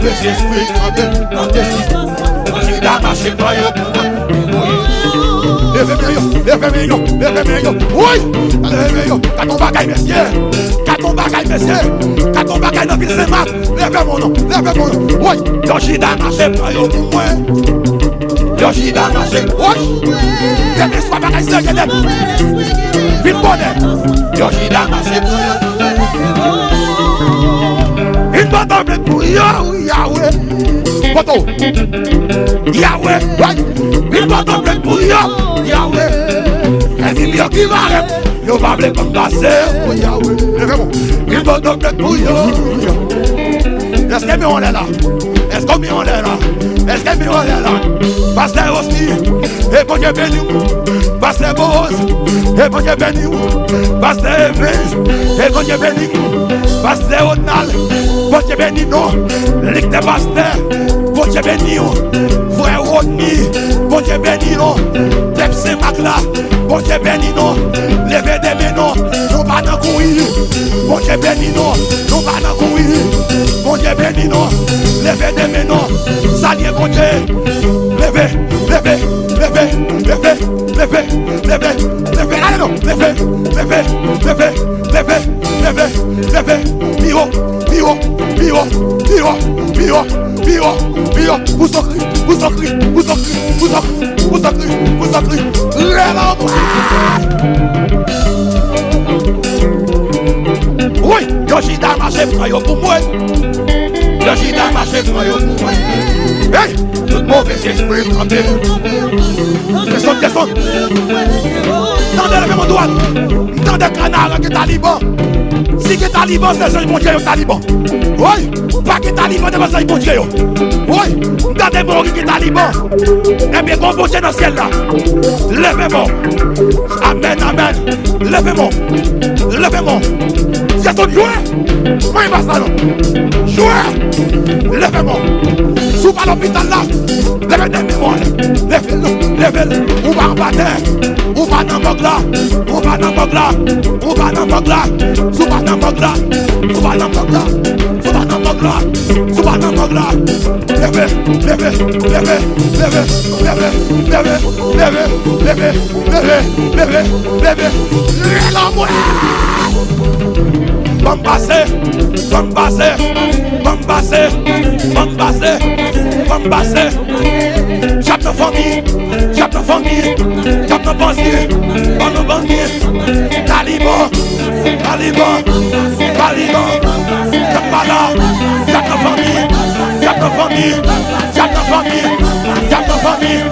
mauvais esprit tremper. J'ai marché pour levez-moi, oui, levez-moi, quand on bagaille, messieurs, quand on bagaille, dans ville Saint-Marc, levez mon nom, oui, j'ai marché pour moi, j'ai marché, oui, j'ai soit bagaille, c'est que ville bonnet, j'ai marché une bataille pour Yahweh. Poto Yahweh, il va tomber pour Yahweh. Et si bien qui va yo va blé comme passer pour Yahweh. Il va tomber pour Yahweh. Est-ce que on est là? Est-ce qu'on est là? Est-ce que on est là? Pasteur aussi, et bon Dieu béni. Pasteur Boaz, et bon Dieu béni. Pasteur Evans, et bon Dieu béni. Pasteur Onal, bon Dieu béni non. Ligue des pasteurs. Bon Dieu béni, frère Rodney, bon Dieu béni, non, Tepse Makla, bon Dieu béni, non, levez des mains, non, nous pas dans courir, bon Dieu béni, non, nous pas dans courir, bon Dieu béni, non, levez des mains, non, saluez bon Dieu, levez, allez non, Bio, vous sacrez, oui, j'ai marché pour moi. J'ai marché pour moi. Hey, tout mauvais esprit tremper. Question. Tendez mon doigt. Tendez canard qui est taliban. Si que taliban, c'est un bon Dieu taliban. Oui, pas que taliban, c'est un bon Dieu. Oui, tendez mon qui est taliban. Eh bien, bon Dieu dans le ciel là. Levez-moi. Amen. Levez-moi. C'est ton jouet. Moi, il va ça non. Jouet. Levez-moi. Sous pas l'hôpital là. Levez-le. Ou va en bataille. Ou va dans Mogla. Sous pas dans Mogla. Levez. Bambassé. Chape de famille, chape de banquier, Taliban, chape de famille,